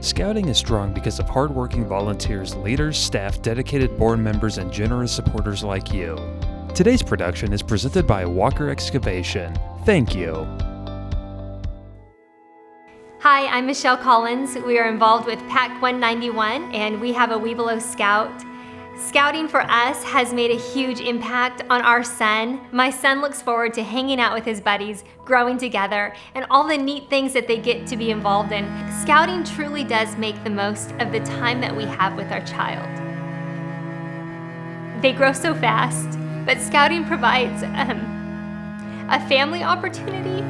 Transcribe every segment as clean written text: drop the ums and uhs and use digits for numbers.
Scouting is strong because of hardworking volunteers, leaders, staff, dedicated board members, and generous supporters like you. Today's production is presented by Walker Excavation. Thank you. Hi, I'm Michelle Collins. We are involved with PAC 191 and we have a Webelow Scout. Scouting for us has made a huge impact on our son. My son looks forward to hanging out with his buddies, growing together, and all the neat things that they get to be involved in. Scouting truly does make the most of the time that we have with our child. They grow so fast, but Scouting provides a family opportunity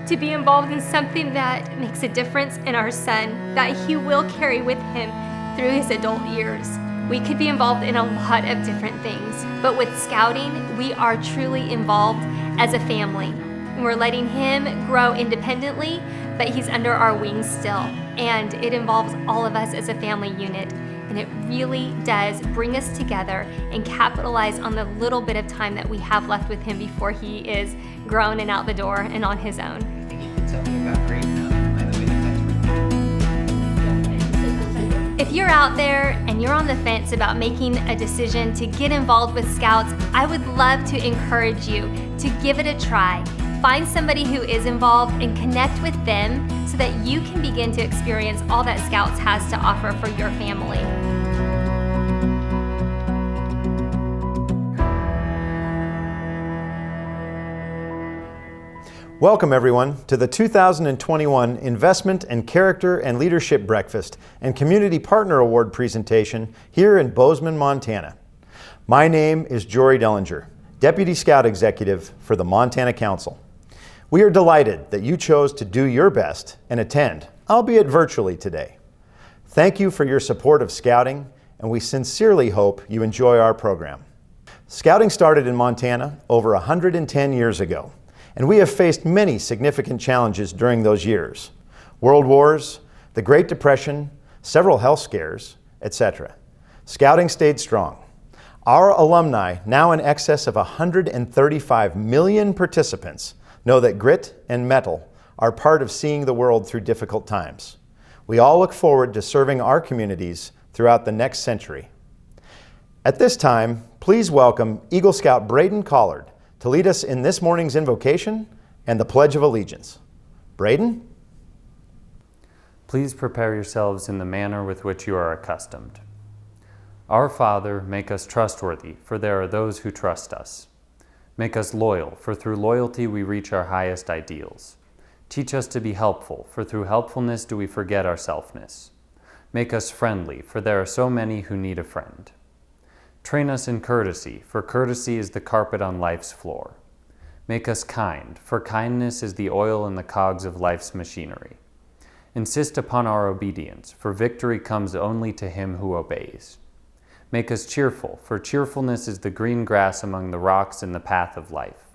to be involved in something that makes a difference in our son, that he will carry with him through his adult years. We could be involved in a lot of different things, but with Scouting, we are truly involved as a family. We're letting him grow independently, but he's under our wings still, and it involves all of us as a family unit, and it really does bring us together and capitalize on the little bit of time that we have left with him before he is grown and out the door and on his own. I think you can tell me about great now by the way that If you're out there and you're on the fence about making a decision to get involved with Scouts, I would love to encourage you to give it a try. Find somebody who is involved and connect with them so that you can begin to experience all that Scouts has to offer for your family. Welcome everyone to the 2021 Investment and Character and Leadership Breakfast and Community Partner Award presentation here in Bozeman, Montana. My name is Jory Dellinger, Deputy Scout Executive for the Montana Council. We are delighted that you chose to do your best and attend, albeit virtually today. Thank you for your support of Scouting, and we sincerely hope you enjoy our program. Scouting started in Montana over 110 years ago. And we have faced many significant challenges during those years. World wars, the Great Depression, several health scares, etc. Scouting stayed strong. Our alumni, now in excess of 135 million participants, know that grit and mettle are part of seeing the world through difficult times. We all look forward to serving our communities throughout the next century. At this time, please welcome Eagle Scout Braden Collard to lead us in this morning's invocation and the Pledge of Allegiance. Braden? Please prepare yourselves in the manner with which you are accustomed. Our Father, make us trustworthy, for there are those who trust us. Make us loyal, for through loyalty we reach our highest ideals. Teach us to be helpful, for through helpfulness do we forget our selfness. Make us friendly, for there are so many who need a friend. Train us in courtesy, for courtesy is the carpet on life's floor. Make us kind, for kindness is the oil in the cogs of life's machinery. Insist upon our obedience, for victory comes only to him who obeys. Make us cheerful, for cheerfulness is the green grass among the rocks in the path of life.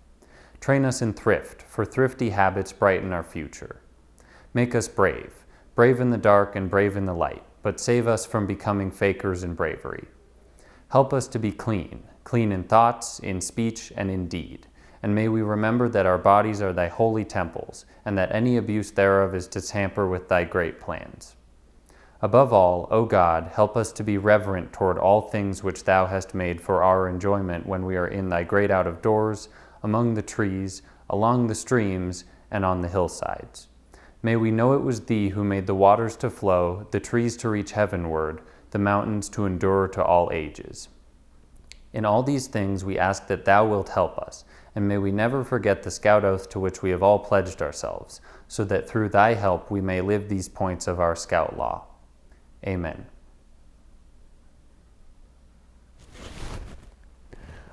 Train us in thrift, for thrifty habits brighten our future. Make us brave, brave in the dark and brave in the light, but save us from becoming fakers in bravery. Help us to be clean, clean in thoughts, in speech, and in deed. And may we remember that our bodies are thy holy temples, and that any abuse thereof is to tamper with thy great plans. Above all, O God, help us to be reverent toward all things which thou hast made for our enjoyment when we are in thy great out of doors, among the trees, along the streams, and on the hillsides. May we know it was thee who made the waters to flow, the trees to reach heavenward, the mountains to endure to all ages. In all these things we ask that thou wilt help us, and may we never forget the Scout oath to which we have all pledged ourselves, so that through thy help we may live these points of our Scout law. Amen.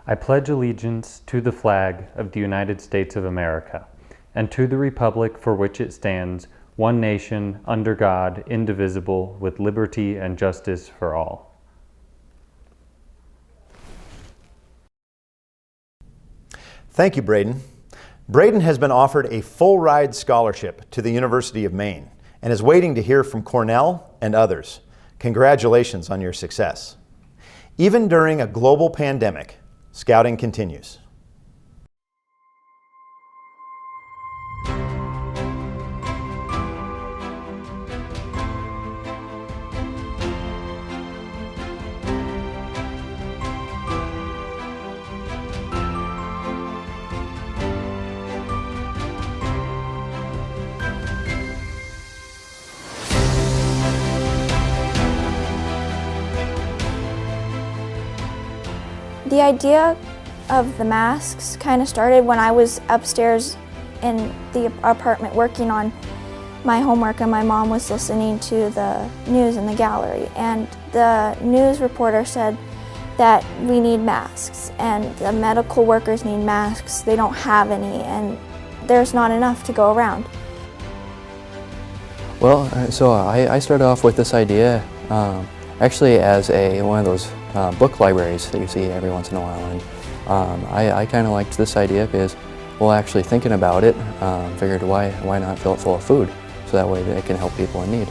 I pledge allegiance to the flag of the United States of America, and to the republic for which it stands, one nation, under God, indivisible, with liberty and justice for all. Thank you, Braden. Braden has been offered a full-ride scholarship to the University of Maine and is waiting to hear from Cornell and others. Congratulations on your success. Even during a global pandemic, Scouting continues. The idea of the masks kind of started when I was upstairs in the apartment working on my homework, and my mom was listening to the news in the gallery, and the news reporter said that we need masks and the medical workers need masks. They don't have any and there's not enough to go around. Well, so I started off with this idea actually as one of those book libraries that you see every once in a while, and I kind of liked this idea because, well, actually thinking about it, figured why not fill it full of food so that way it can help people in need.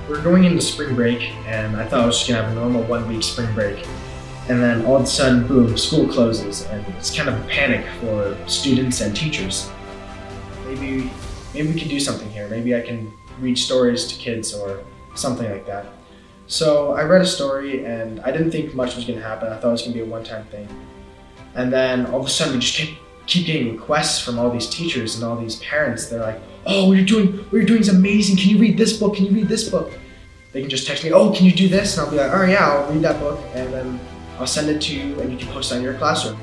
We're going into spring break, and I thought I was just gonna have a normal 1 week spring break. And then all of a sudden, boom, school closes, and it's kind of a panic for students and teachers. Maybe we can do something here. Maybe I can read stories to kids or something like that. So I read a story, and I didn't think much was gonna happen. I thought it was gonna be a one-time thing. And then all of a sudden, we just keep getting requests from all these teachers and all these parents. They're like, "Oh, what you're doing is amazing. Can you read this book? Can you read this book?" They can just text me, "Oh, can you do this?" And I'll be like, "Oh yeah, I'll read that book," and then I'll send it to you and you can post it on your classroom.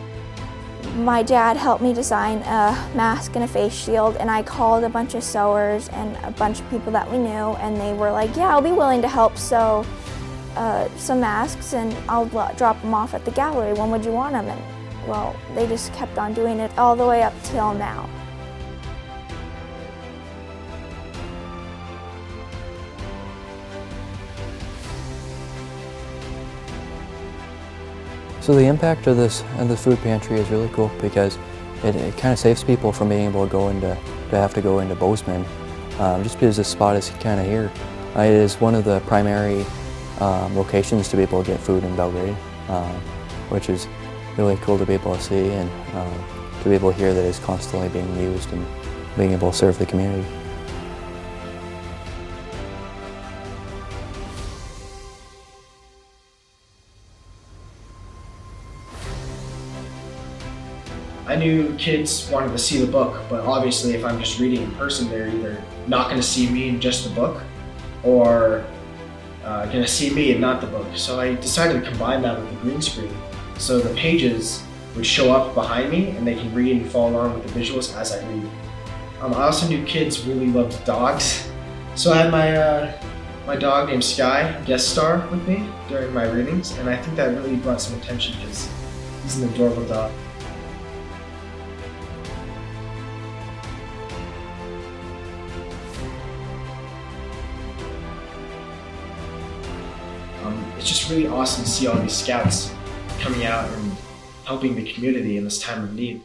My dad helped me design a mask and a face shield, and I called a bunch of sewers and a bunch of people that we knew, and they were like, "Yeah, I'll be willing to help sew some masks, and I'll drop them off at the gallery. When would you want them?" And well, they just kept on doing it all the way up till now. So the impact of the food pantry is really cool because it kind of saves people from being able to have to go into Bozeman, just because this spot is kind of here. It is one of the primary locations to be able to get food in Belgrade, which is really cool to be able to see and to be able to hear that it's constantly being used and being able to serve the community. I knew kids wanted to see the book, but obviously if I'm just reading in person, they're either not going to see me in just the book or going to see me and not the book. So I decided to combine that with the green screen. So the pages would show up behind me and they can read and follow along with the visuals as I read. I also knew kids really loved dogs. So I had my dog named Sky guest star with me during my readings, and I think that really brought some attention because he's an adorable dog. It's just really awesome to see all these scouts coming out and helping the community in this time of need.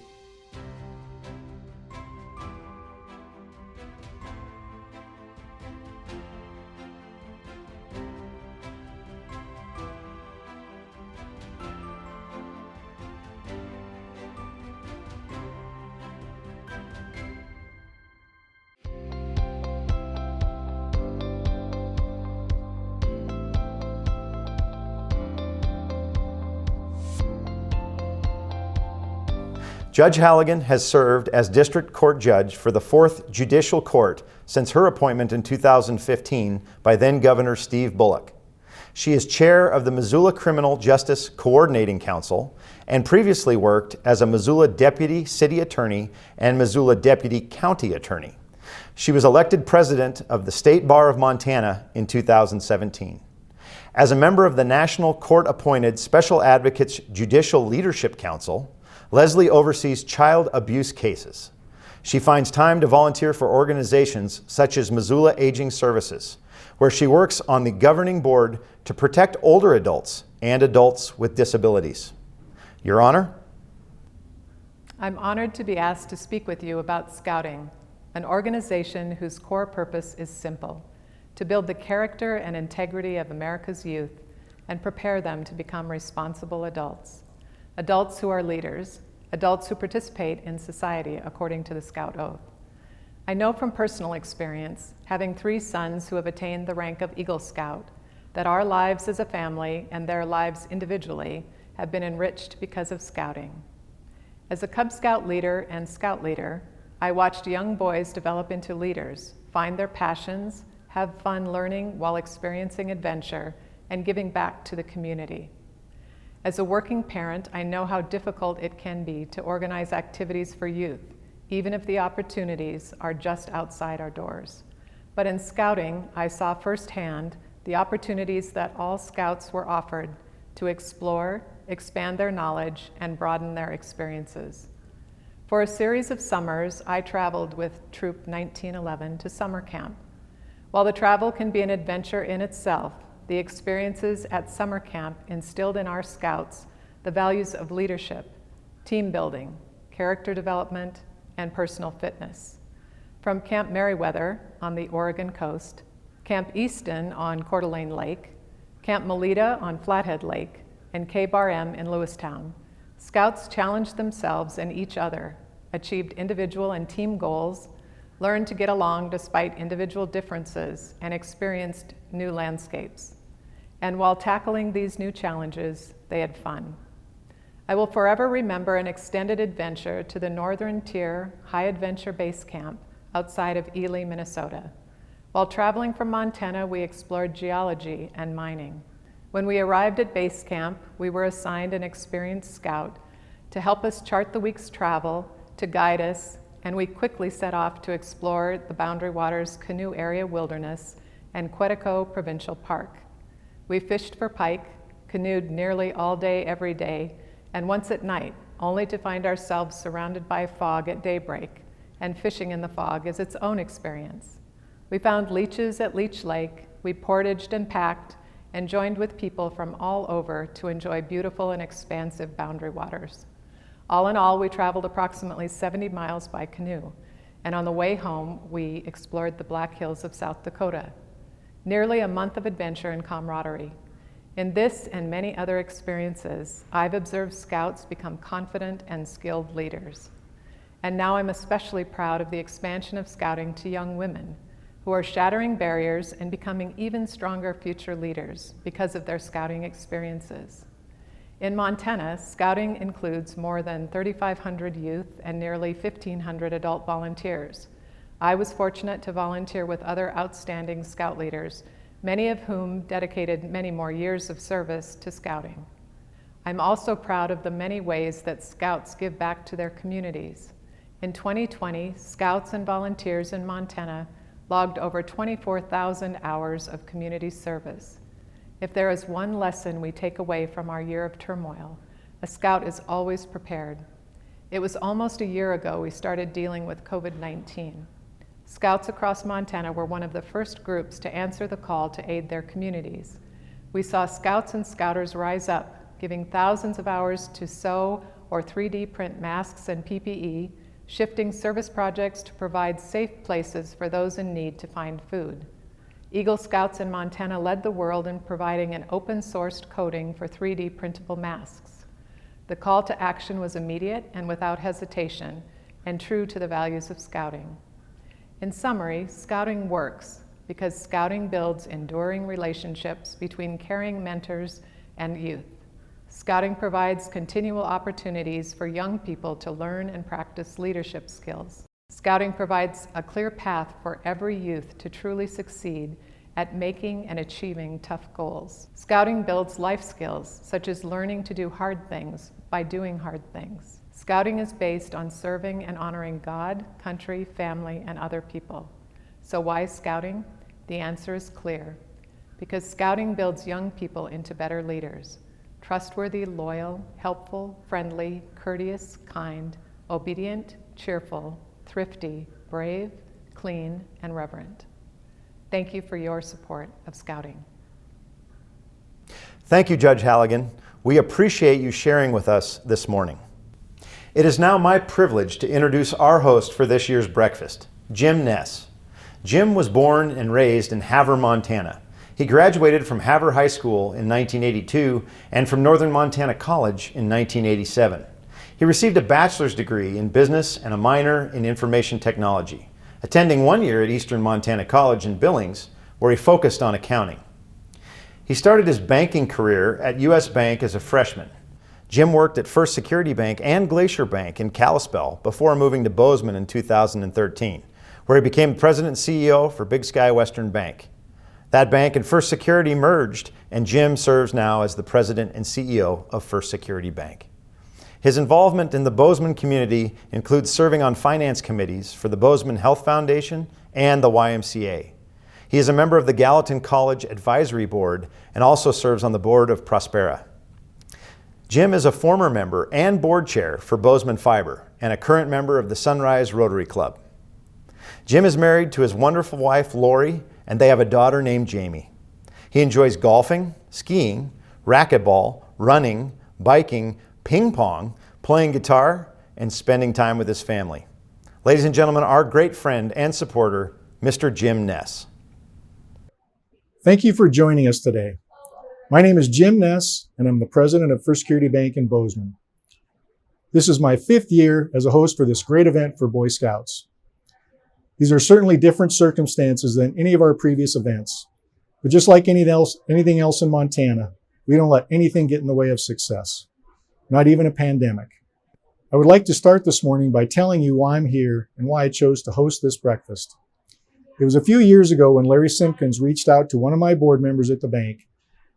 Judge Halligan has served as District Court Judge for the 4th Judicial Court since her appointment in 2015 by then-Governor Steve Bullock. She is chair of the Missoula Criminal Justice Coordinating Council and previously worked as a Missoula Deputy City Attorney and Missoula Deputy County Attorney. She was elected president of the State Bar of Montana in 2017. As a member of the National Court-appointed Special Advocates Judicial Leadership Council, Leslie oversees child abuse cases. She finds time to volunteer for organizations such as Missoula Aging Services, where she works on the governing board to protect older adults and adults with disabilities. Your Honor? I'm honored to be asked to speak with you about Scouting, an organization whose core purpose is simple: to build the character and integrity of America's youth and prepare them to become responsible adults. Adults who are leaders, adults who participate in society according to the Scout Oath. I know from personal experience, having 3 sons who have attained the rank of Eagle Scout, that our lives as a family and their lives individually have been enriched because of Scouting. As a Cub Scout leader and Scout leader, I watched young boys develop into leaders, find their passions, have fun learning while experiencing adventure, and giving back to the community. As a working parent, I know how difficult it can be to organize activities for youth, even if the opportunities are just outside our doors. But in Scouting, I saw firsthand the opportunities that all Scouts were offered to explore, expand their knowledge, and broaden their experiences. For a series of summers, I traveled with Troop 1911 to summer camp. While the travel can be an adventure in itself, the experiences at summer camp instilled in our Scouts the values of leadership, team building, character development, and personal fitness. From Camp Meriwether on the Oregon coast, Camp Easton on Coeur d'Alene Lake, Camp Melita on Flathead Lake, and K-Bar M in Lewistown, Scouts challenged themselves and each other, achieved individual and team goals, learned to get along despite individual differences, and experienced new landscapes. And while tackling these new challenges, they had fun. I will forever remember an extended adventure to the Northern Tier High Adventure Base Camp outside of Ely, Minnesota. While traveling from Montana, we explored geology and mining. When we arrived at base camp, we were assigned an experienced scout to help us chart the week's travel, to guide us, and we quickly set off to explore the Boundary Waters Canoe Area Wilderness and Quetico Provincial Park. We fished for pike, canoed nearly all day, every day, and once at night, only to find ourselves surrounded by fog at daybreak, and fishing in the fog is its own experience. We found leeches at Leech Lake, we portaged and packed, and joined with people from all over to enjoy beautiful and expansive boundary waters. All in all, we traveled approximately 70 miles by canoe, and on the way home, we explored the Black Hills of South Dakota. Nearly a month of adventure and camaraderie. In this and many other experiences, I've observed Scouts become confident and skilled leaders. And now I'm especially proud of the expansion of Scouting to young women, who are shattering barriers and becoming even stronger future leaders because of their Scouting experiences. In Montana, Scouting includes more than 3,500 youth and nearly 1,500 adult volunteers. I was fortunate to volunteer with other outstanding Scout leaders, many of whom dedicated many more years of service to Scouting. I'm also proud of the many ways that Scouts give back to their communities. In 2020, Scouts and volunteers in Montana logged over 24,000 hours of community service. If there is one lesson we take away from our year of turmoil, a Scout is always prepared. It was almost a year ago we started dealing with COVID-19. Scouts across Montana were one of the first groups to answer the call to aid their communities. We saw Scouts and Scouters rise up, giving thousands of hours to sew or 3D print masks and PPE, shifting service projects to provide safe places for those in need to find food. Eagle Scouts in Montana led the world in providing an open-sourced coding for 3D printable masks. The call to action was immediate and without hesitation, and true to the values of Scouting. In summary, Scouting works because Scouting builds enduring relationships between caring mentors and youth. Scouting provides continual opportunities for young people to learn and practice leadership skills. Scouting provides a clear path for every youth to truly succeed at making and achieving tough goals. Scouting builds life skills, such as learning to do hard things by doing hard things. Scouting is based on serving and honoring God, country, family, and other people. So why Scouting? The answer is clear. Because Scouting builds young people into better leaders. Trustworthy, loyal, helpful, friendly, courteous, kind, obedient, cheerful, thrifty, brave, clean, and reverent. Thank you for your support of Scouting. Thank you, Judge Halligan. We appreciate you sharing with us this morning. It is now my privilege to introduce our host for this year's breakfast, Jim Ness. Jim was born and raised in Havre, Montana. He graduated from Havre High School in 1982 and from Northern Montana College in 1987. He received a bachelor's degree in business and a minor in information technology, attending 1 year at Eastern Montana College in Billings, where he focused on accounting. He started his banking career at U.S. Bank as a freshman. Jim worked at First Security Bank and Glacier Bank in Kalispell before moving to Bozeman in 2013, where he became president and CEO for Big Sky Western Bank. That bank and First Security merged, and Jim serves now as the president and CEO of First Security Bank. His involvement in the Bozeman community includes serving on finance committees for the Bozeman Health Foundation and the YMCA. He is a member of the Gallatin College Advisory Board and also serves on the board of Prospera. Jim is a former member and board chair for Bozeman Fiber and a current member of the Sunrise Rotary Club. Jim is married to his wonderful wife, Lori, and they have a daughter named Jamie. He enjoys golfing, skiing, racquetball, running, biking, ping pong, playing guitar, and spending time with his family. Ladies and gentlemen, our great friend and supporter, Mr. Jim Ness. Thank you for joining us today. My name is Jim Ness, and I'm the president of First Security Bank in Bozeman. This is my 5th year as a host for this great event for Boy Scouts. These are certainly different circumstances than any of our previous events, but just like anything else in Montana, we don't let anything get in the way of success, not even a pandemic. I would like to start this morning by telling you why I'm here and why I chose to host this breakfast. It was a few years ago when Larry Simpkins reached out to one of my board members at the bank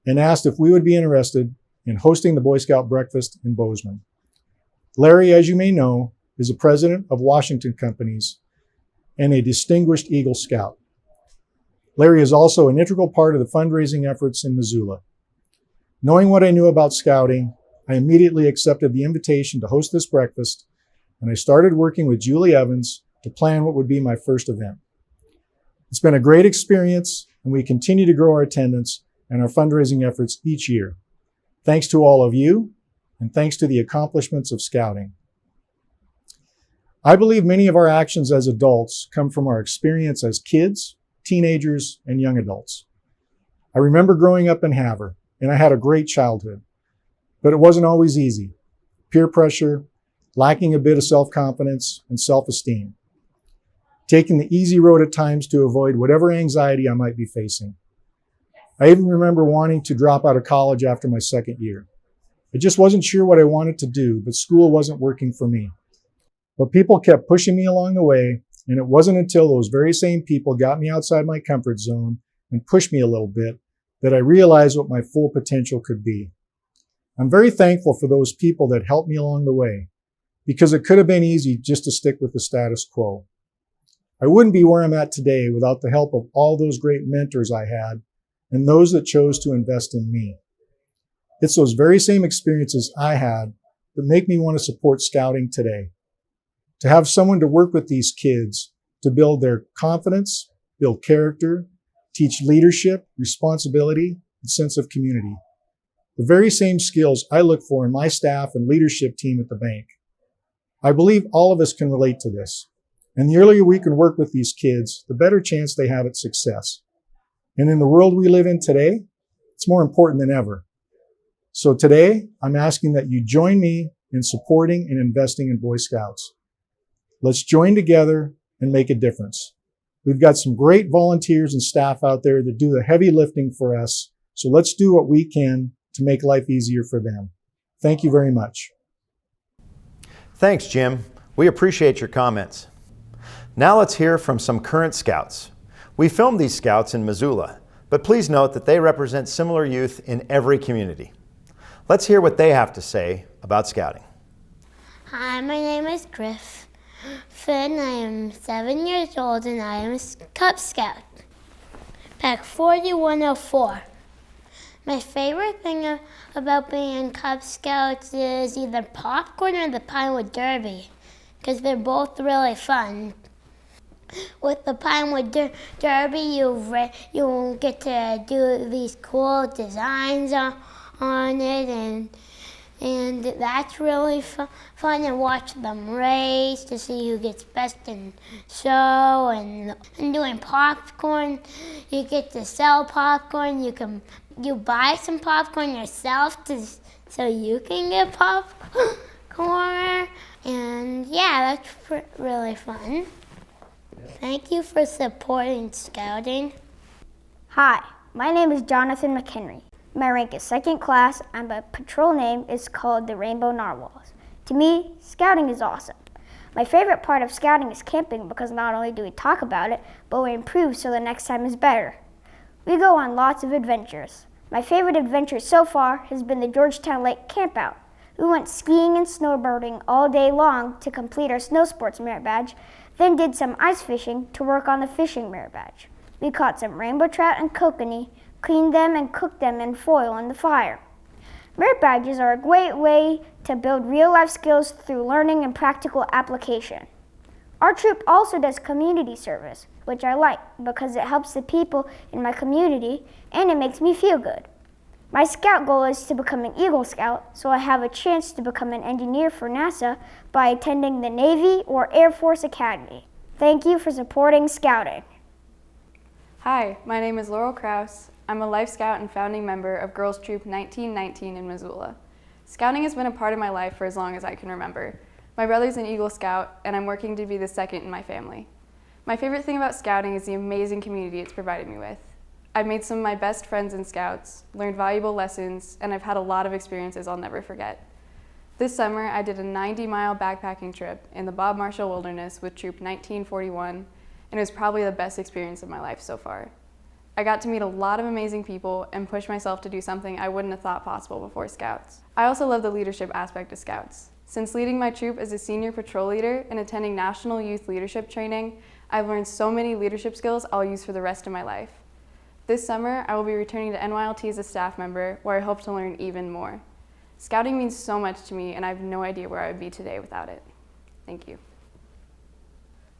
and asked if we would be interested in hosting the Boy Scout breakfast in Bozeman. Larry, as you may know, is the president of Washington Companies and a distinguished Eagle Scout. Larry is also an integral part of the fundraising efforts in Missoula. Knowing what I knew about scouting, I immediately accepted the invitation to host this breakfast, and I started working with Julie Evans to plan what would be my first event. It's been a great experience, and we continue to grow our attendance and our fundraising efforts each year. Thanks to all of you, and thanks to the accomplishments of scouting. I believe many of our actions as adults come from our experience as kids, teenagers, and young adults. I remember growing up in Havre, and I had a great childhood, but it wasn't always easy. Peer pressure, lacking a bit of self-confidence and self-esteem. Taking the easy road at times to avoid whatever anxiety I might be facing. I even remember wanting to drop out of college after my 2nd year. I just wasn't sure what I wanted to do, but school wasn't working for me. But people kept pushing me along the way, and it wasn't until those very same people got me outside my comfort zone and pushed me a little bit that I realized what my full potential could be. I'm very thankful for those people that helped me along the way, because it could have been easy just to stick with the status quo. I wouldn't be where I'm at today without the help of all those great mentors I had and those that chose to invest in me. It's those very same experiences I had that make me want to support scouting today. To have someone to work with these kids to build their confidence, build character, teach leadership, responsibility, and sense of community. The very same skills I look for in my staff and leadership team at the bank. I believe all of us can relate to this. And the earlier we can work with these kids, the better chance they have at success. And in the world we live in today, it's more important than ever. So today, I'm asking that you join me in supporting and investing in Boy Scouts. Let's join together and make a difference. We've got some great volunteers and staff out there that do the heavy lifting for us. So let's do what we can to make life easier for them. Thank you very much. Thanks, Jim. We appreciate your comments. Now let's hear from some current scouts. We filmed these scouts in Missoula, but please note that they represent similar youth in every community. Let's hear what they have to say about scouting. Hi, my name is Griff Finn. I am 7 years old and I am a Cub Scout. Pack 4104. My favorite thing about being in Cub Scouts is either popcorn or the Pinewood Derby, because they're both really fun. With the Pinewood Derby, you get to do these cool designs on it, and that's really fun to watch them race to see who gets best in show. And doing popcorn, you get to sell popcorn. You buy some popcorn yourself so you can get popcorn, and yeah, that's really fun. Thank you for supporting scouting. Hi, my name is Jonathan McHenry. My rank is 2nd class and my patrol name is called the Rainbow Narwhals. To me, scouting is awesome. My favorite part of scouting is camping because not only do we talk about it, but we improve so the next time is better. We go on lots of adventures. My favorite adventure so far has been the Georgetown Lake Campout. We went skiing and snowboarding all day long to complete our snow sports merit badge, then did some ice fishing to work on the fishing merit badge. We caught some rainbow trout and kokanee, cleaned them and cooked them in foil in the fire. Merit badges are a great way to build real-life skills through learning and practical application. Our troop also does community service, which I like because it helps the people in my community and it makes me feel good. My scout goal is to become an Eagle Scout, so I have a chance to become an engineer for NASA by attending the Navy or Air Force Academy. Thank you for supporting Scouting. Hi, my name is Laurel Krause. I'm a Life Scout and founding member of Girls Troop 1919 in Missoula. Scouting has been a part of my life for as long as I can remember. My brother's an Eagle Scout, and I'm working to be the second in my family. My favorite thing about Scouting is the amazing community it's provided me with. I've made some of my best friends in Scouts, learned valuable lessons, and I've had a lot of experiences I'll never forget. This summer, I did a 90-mile backpacking trip in the Bob Marshall Wilderness with Troop 1941, and it was probably the best experience of my life so far. I got to meet a lot of amazing people and push myself to do something I wouldn't have thought possible before Scouts. I also love the leadership aspect of Scouts. Since leading my troop as a senior patrol leader and attending National Youth Leadership Training, I've learned so many leadership skills I'll use for the rest of my life. This summer, I will be returning to NYLT as a staff member, where I hope to learn even more. Scouting means so much to me, and I have no idea where I would be today without it. Thank you.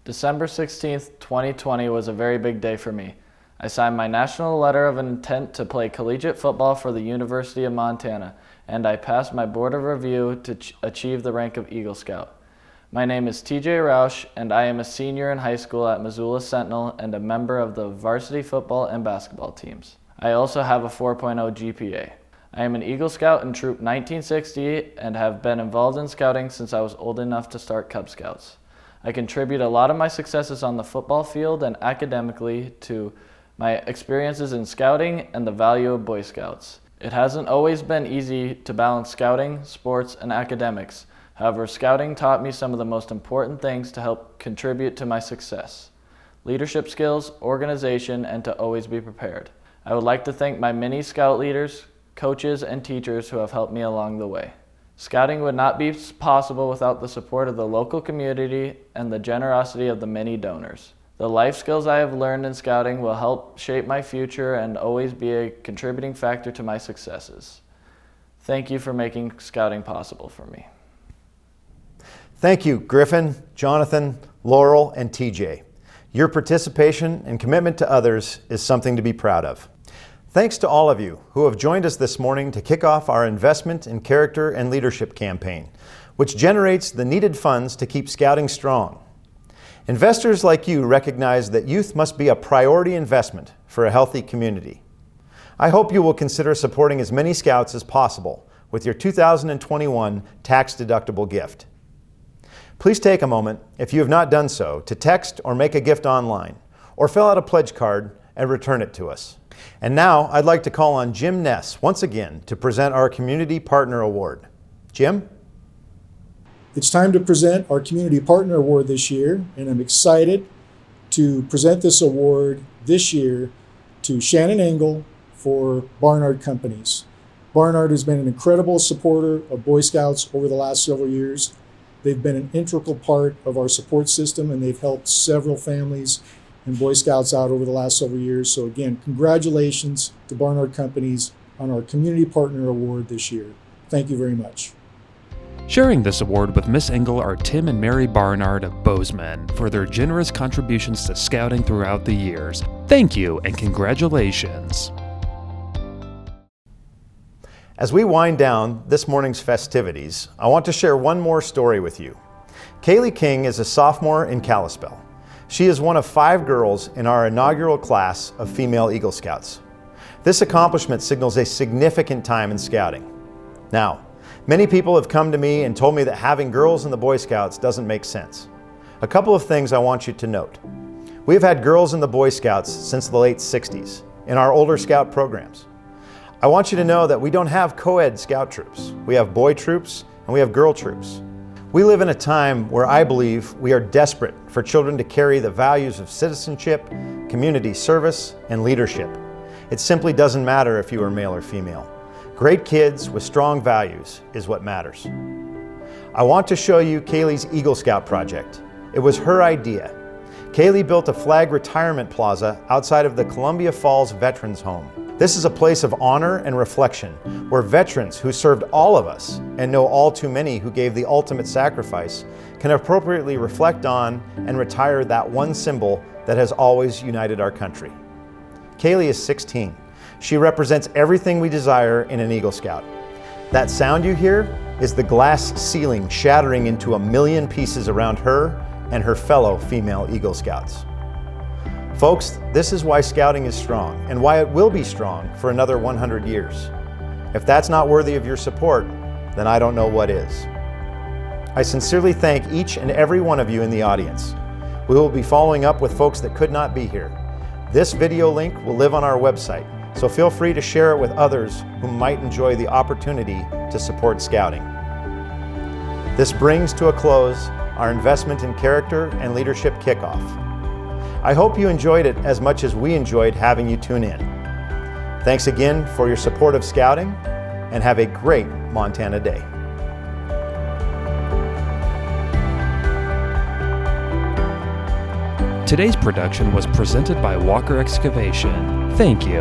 December 16th, 2020 was a very big day for me. I signed my national letter of intent to play collegiate football for the University of Montana, and I passed my board of review to achieve the rank of Eagle Scout. My name is TJ Roush, and I am a senior in high school at Missoula Sentinel and a member of the varsity football and basketball teams. I also have a 4.0 GPA. I am an Eagle Scout in Troop 1960 and have been involved in scouting since I was old enough to start Cub Scouts. I contribute a lot of my successes on the football field and academically to my experiences in scouting and the value of Boy Scouts. It hasn't always been easy to balance scouting, sports, and academics. However, scouting taught me some of the most important things to help contribute to my success: leadership skills, organization, and to always be prepared. I would like to thank my many scout leaders, coaches, and teachers who have helped me along the way. Scouting would not be possible without the support of the local community and the generosity of the many donors. The life skills I have learned in scouting will help shape my future and always be a contributing factor to my successes. Thank you for making scouting possible for me. Thank you, Griffin, Jonathan, Laurel, and TJ. Your participation and commitment to others is something to be proud of. Thanks to all of you who have joined us this morning to kick off our Investment in Character and Leadership campaign, which generates the needed funds to keep Scouting strong. Investors like you recognize that youth must be a priority investment for a healthy community. I hope you will consider supporting as many Scouts as possible with your 2021 tax-deductible gift. Please take a moment, if you have not done so, to text or make a gift online, or fill out a pledge card and return it to us. And now I'd like to call on Jim Ness once again to present our Community Partner Award. Jim? It's time to present our Community Partner Award this year, and I'm excited to present this award this year to Shannon Engel for Barnard Companies. Barnard has been an incredible supporter of Boy Scouts over the last several years. They've been an integral part of our support system, and they've helped several families and Boy Scouts out over the last several years. So again, congratulations to Barnard Companies on our Community Partner Award this year. Thank you very much. Sharing this award with Miss Engel are Tim and Mary Barnard of Bozeman for their generous contributions to Scouting throughout the years. Thank you and congratulations. As we wind down this morning's festivities, I want to share one more story with you. Kaylee King is a sophomore in Kalispell. She is one of 5 girls in our inaugural class of female Eagle Scouts. This accomplishment signals a significant time in Scouting. Now, many people have come to me and told me that having girls in the Boy Scouts doesn't make sense. A couple of things I want you to note. We have had girls in the Boy Scouts since the late 60s in our older Scout programs. I want you to know that we don't have co-ed Scout troops. We have boy troops and we have girl troops. We live in a time where I believe we are desperate for children to carry the values of citizenship, community service, and leadership. It simply doesn't matter if you are male or female. Great kids with strong values is what matters. I want to show you Kaylee's Eagle Scout project. It was her idea. Kaylee built a flag retirement plaza outside of the Columbia Falls Veterans Home. This is a place of honor and reflection where veterans who served all of us and know all too many who gave the ultimate sacrifice can appropriately reflect on and retire that one symbol that has always united our country. Kaylee is 16. She represents everything we desire in an Eagle Scout. That sound you hear is the glass ceiling shattering into 1,000,000 pieces around her and her fellow female Eagle Scouts. Folks, this is why Scouting is strong and why it will be strong for another 100 years. If that's not worthy of your support, then I don't know what is. I sincerely thank each and every one of you in the audience. We will be following up with folks that could not be here. This video link will live on our website, so feel free to share it with others who might enjoy the opportunity to support Scouting. This brings to a close our Investment in Character and Leadership Kickoff. I hope you enjoyed it as much as we enjoyed having you tune in. Thanks again for your support of Scouting, and have a great Montana Day. Today's production was presented by Walker Excavation. Thank you.